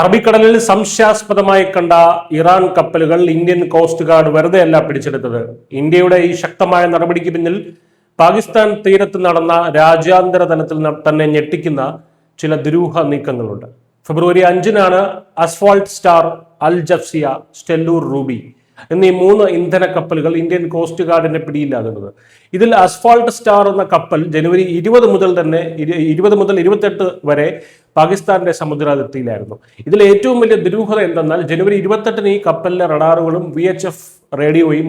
അറബിക്കടലിൽ സംശയാസ്പദമായി കണ്ട ഇറാൻ കപ്പലുകൾ ഇന്ത്യൻ കോസ്റ്റ് ഗാർഡ് വെറുതെയല്ല പിടിച്ചെടുത്തത്. ഇന്ത്യയുടെ ഈ ശക്തമായ നടപടിക്ക് പിന്നിൽ പാകിസ്ഥാൻ തീരത്ത് നടന്ന രാജ്യാന്തര തലത്തിൽ തന്നെ ഞെട്ടിക്കുന്ന ചില ദുരൂഹ നീക്കങ്ങളുണ്ട്. ഫെബ്രുവരി 5-നാണ് അസ്ഫാൾട്ട് സ്റ്റാർ, അൽ ജഫ്സിയ, സ്റ്റെല്ലൂർ റൂബി എന്നീ 3 ഇന്ധന കപ്പലുകൾ ഇന്ത്യൻ കോസ്റ്റ് ഗാർഡിന്റെ പിടിയിലാകുന്നത്. ഇതിൽ അസ്ഫാൾട്ട് സ്റ്റാർ എന്ന കപ്പൽ ജനുവരി 20 മുതൽ 28 വരെ പാകിസ്ഥാന്റെ സമുദ്രാതിർത്തിയിലായിരുന്നു. ഇതിൽ ഏറ്റവും വലിയ ദുരൂഹത എന്തെന്നാൽ ജനുവരി 28-ന് ഈ കപ്പലിലെ റഡാറുകളും VHF റേഡിയോയും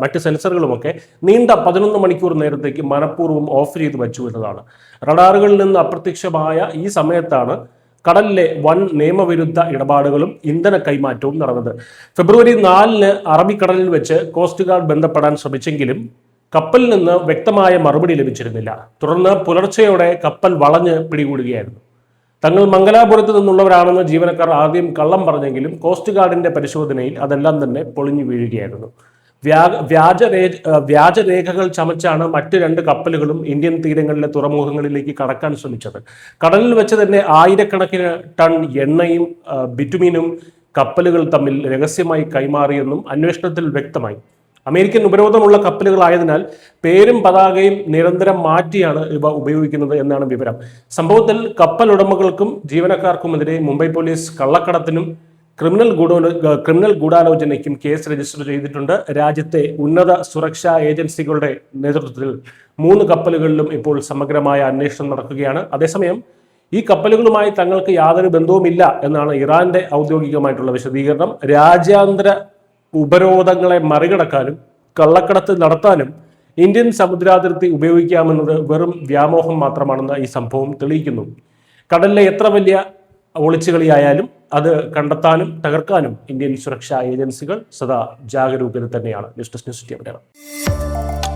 മറ്റ് സെൻസറുകളുമൊക്കെ നീണ്ട 11 മണിക്കൂർ നേരത്തേക്ക് മനഃപൂർവ്വം ഓഫ് ചെയ്ത് വച്ചു എന്നതാണ്. റഡാറുകളിൽ നിന്ന് അപ്രത്യക്ഷമായ ഈ സമയത്താണ് കടലിലെ വൻ നിയമവിരുദ്ധ ഇടപാടുകളും ഇന്ധന കൈമാറ്റവും നടന്നത്. ഫെബ്രുവരി 4-ന് അറബിക്കടലിൽ വെച്ച് കോസ്റ്റ് ഗാർഡ് ബന്ധപ്പെടാൻ ശ്രമിച്ചെങ്കിലും കപ്പലിൽ നിന്ന് വ്യക്തമായ മറുപടി ലഭിച്ചിരുന്നില്ല. തുടർന്ന് പുലർച്ചെയോടെ കപ്പൽ വളഞ്ഞ് പിടികൂടുകയായിരുന്നു. തങ്ങൾ മംഗലാപുരത്ത് നിന്നുള്ളവരാണെന്ന് ജീവനക്കാർ ആദ്യം കള്ളം പറഞ്ഞെങ്കിലും കോസ്റ്റ് ഗാർഡിന്റെ പരിശോധനയിൽ അതെല്ലാം തന്നെ പൊളിഞ്ഞു വീഴുകയായിരുന്നു. വ്യാജരേഖകൾ ചമച്ചാണ് മറ്റ് 2 കപ്പലുകളും ഇന്ത്യൻ തീരങ്ങളിലെ തുറമുഖങ്ങളിലേക്ക് കടക്കാൻ ശ്രമിച്ചത്. കടലിൽ വെച്ച് തന്നെ ആയിരക്കണക്കിന് ടൺ എണ്ണയും ബിറ്റുമിനും കപ്പലുകൾ തമ്മിൽ രഹസ്യമായി കൈമാറിയെന്നും അന്വേഷണത്തിൽ വ്യക്തമായി. അമേരിക്കൻ ഉപരോധമുള്ള കപ്പലുകളായതിനാൽ പേരും പതാകയും നിരന്തരം മാറ്റിയാണ് ഇവ ഉപയോഗിക്കുന്നത് എന്നാണ് വിവരം. സംഭവത്തിൽ കപ്പൽ ഉടമകൾക്കും ജീവനക്കാർക്കുമെതിരെ മുംബൈ പോലീസ് കള്ളക്കടത്തിനും ക്രിമിനൽ ഗൂഢാലോചനയ്ക്കും കേസ് രജിസ്റ്റർ ചെയ്തിട്ടുണ്ട്. രാജ്യത്തെ ഉന്നത സുരക്ഷാ ഏജൻസികളുടെ നേതൃത്വത്തിൽ 3 കപ്പലുകളിലും ഇപ്പോൾ സമഗ്രമായ അന്വേഷണം നടക്കുകയാണ്. അതേസമയം ഈ കപ്പലുകളുമായി തങ്ങൾക്ക് യാതൊരു ബന്ധവുമില്ല എന്നാണ് ഇറാന്റെ ഔദ്യോഗികമായിട്ടുള്ള വിശദീകരണം. രാജ്യാന്തര ഉപരോധങ്ങളെ മറികടക്കാനും കള്ളക്കടത്ത് നടത്താനും ഇന്ത്യൻ സമുദ്രാതിർത്തി ഉപയോഗിക്കാമെന്നത് വെറും വ്യാമോഹം മാത്രമാണെന്ന് ഈ സംഭവം തെളിയിക്കുന്നു. കടലിലെ എത്ര വലിയ ഒളിച്ചുകളിയായാലും അത് കണ്ടെത്താനും തകർക്കാനും ഇന്ത്യൻ സുരക്ഷാ ഏജൻസികൾ സദാ ജാഗരൂകത തന്നെയാണ്. News desk news 18.